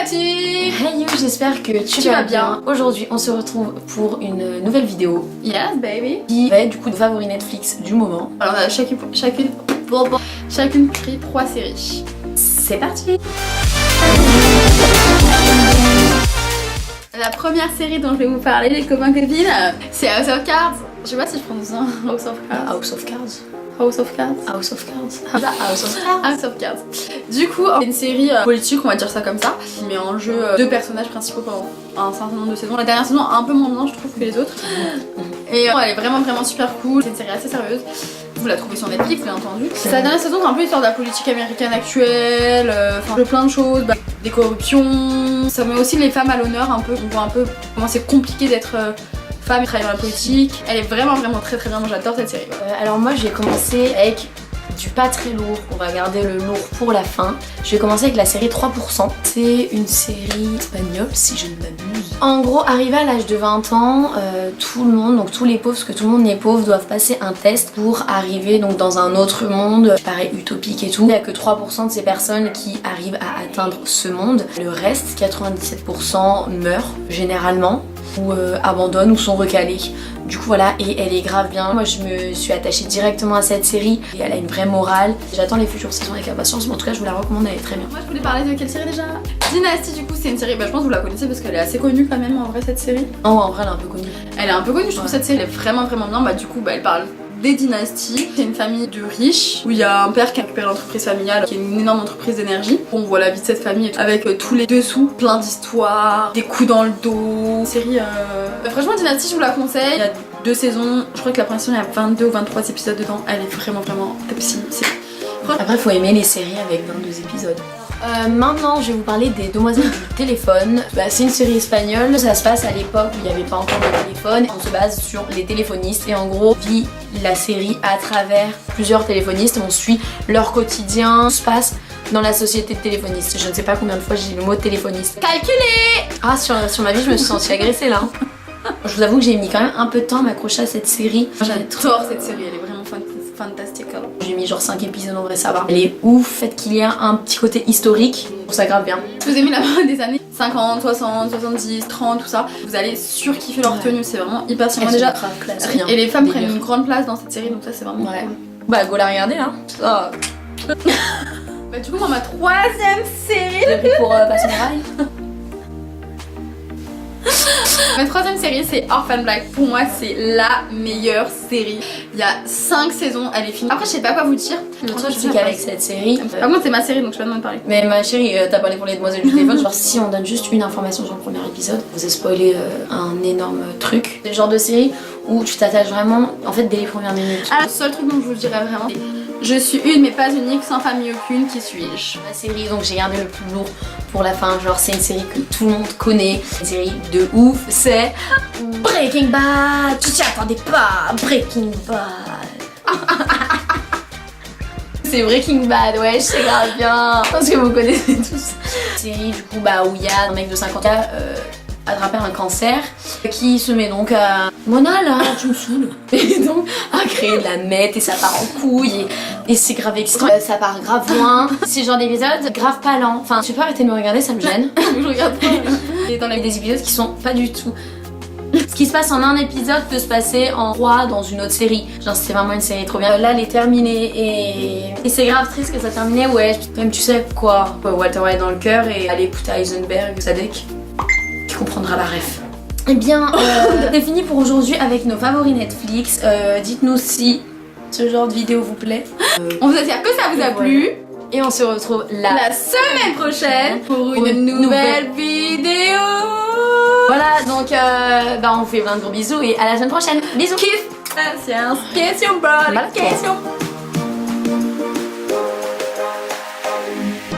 Tati! Hey you, j'espère que tu vas bien. Aujourd'hui, on se retrouve pour une nouvelle vidéo. Yes, baby! Qui va être du coup de favoris Netflix du moment. Alors, on a chacune pris 3 séries. C'est parti! La première série dont je vais vous parler, les copains copines, c'est House of Cards. Je sais pas si je prononce ça. House of Cards. House of Cards. House of Cards. House of Cards. House of Cards. House of Cards. Du coup, c'est une série politique, on va dire ça comme ça, qui met en jeu deux personnages principaux pendant un certain nombre de saisons. La dernière saison, un peu moins bien, je trouve, que les autres. Et elle est vraiment super cool. C'est une série assez sérieuse. Vous la trouvez sur Netflix, bien entendu. La dernière saison, c'est un peu l'histoire de la politique américaine actuelle, enfin plein de choses, des corruptions. Ça met aussi les femmes à l'honneur un peu. On voit un peu comment c'est compliqué d'être femme et travailler dans la politique. Elle est vraiment très bien, moi j'adore cette série. Alors moi j'ai commencé avec du pas très lourd, on va garder le lourd pour la fin. Je vais commencer avec la série 3%. C'est une série espagnole si je ne m'abuse. En gros, arrivé à l'âge de 20 ans, tout le monde, donc tous les pauvres, parce que tout le monde n'est pauvre, doivent passer un test pour arriver donc dans un autre monde qui paraît utopique et tout. Il n'y a que 3% de ces personnes qui arrivent à atteindre ce monde. Le reste, 97% meurent généralement, ou abandonnent ou sont recalés. Du coup voilà, et elle est grave bien. Moi je me suis attachée directement à cette série et elle a une vraie morale. J'attends les futures saisons avec impatience, mais en tout cas je vous la recommande, elle est très bien. Moi je voulais parler de quelle série déjà? Dynasty, du coup c'est une série, je pense que vous la connaissez parce qu'elle est assez connue quand même en vrai cette série. Non, en vrai elle est un peu connue. Elle est un peu connue, je trouve cette série elle est vraiment bien. Du coup elle parle des dynasties. C'est une famille de riches où il y a un père qui a récupéré l'entreprise familiale qui est une énorme entreprise d'énergie. On voit la vie de cette famille avec tous les dessous, plein d'histoires, des coups dans le dos. Une série franchement Dynasty je vous la conseille. Il y a 2 saisons, je crois que la première saison il y a 22 ou 23 épisodes dedans. Elle est vraiment top-si. Après faut aimer les séries avec 22 épisodes. Maintenant je vais vous parler des Demoiselles du téléphone. C'est une série espagnole, ça se passe à l'époque où il n'y avait pas encore de téléphone. On se base sur les téléphonistes et en gros vit la série à travers plusieurs téléphonistes. On suit leur quotidien, tout se passe dans la société de téléphonistes. Je ne sais pas combien de fois j'ai dit le mot téléphoniste. Calculé. Ah sur ma vie je me suis sentie agressée là. Je vous avoue que j'ai mis quand même un peu de temps à m'accrocher à cette série. J'adore cette série, elle est vraiment fantastique. J'ai mis genre 5 épisodes en vrai, ça va. Elle est ouf, fait qu'il y a un petit côté historique, je trouve ça grave bien. Si vous aimez la mode des années 50, 60, 70, 30, tout ça, vous allez surkiffer leur tenue, c'est vraiment hyper stylé. Déjà, et les femmes prennent une grande place dans cette série, donc ça c'est vraiment cool. Bah go la regarder là. Bah du coup moi ma 3e série. J'ai pris pour passer les rails. Ma 3e série c'est Orphan Black. Pour moi c'est la meilleure série. Il y a 5 saisons, elle est finie. Après je sais pas quoi vous dire. Le truc c'est qu'avec cette série... Par contre c'est ma série donc je peux pas demander de parler. Mais ma chérie, t'as parlé pour les Demoiselles du téléphone. Genre si on donne juste une information sur le premier épisode, vous avez spoilé un énorme truc. C'est le genre de série où tu t'attaches vraiment en fait dès les premières minutes. Alors le seul truc dont je vous dirais vraiment, je suis une mais pas unique, sans famille aucune, qui suis-je? La série donc j'ai gardé le plus lourd pour la fin, genre c'est une série que tout le monde connaît, une série de ouf, c'est Breaking Bad. Tu t'y attendais pas, Breaking Bad. C'est Breaking Bad, ouais, c'est grave bien, parce que vous connaissez tous. Série du coup où il y a un mec de 50 ans attrapé un cancer qui se met donc à Mona là tu me saoules et donc à créer de la meth et ça part en couille et c'est grave excitant, ça part grave loin. C'est genre d'épisodes grave pas lent, enfin tu peux arrêter de me regarder, ça me gêne. Je regarde pas. Et dans des épisodes qui sont pas du tout ce qui se passe en un épisode peut se passer en 3 dans une autre série. Genre c'est vraiment une série trop bien. Là elle est terminée et c'est grave triste que ça terminait. Ouais, même tu sais quoi, Walter White dans le cœur et aller écouter Heisenberg, Sadek, qui comprendra la ref. Eh bien, c'est fini pour aujourd'hui avec nos favoris Netflix. Dites-nous si ce genre de vidéo vous plaît. On vous assure que ça vous a plu. Et on se retrouve la semaine prochaine pour une nouvelle vidéo. Voilà, donc on vous fait plein de gros bisous et à la semaine prochaine. Bisous. Kiss. Question, bro. Question.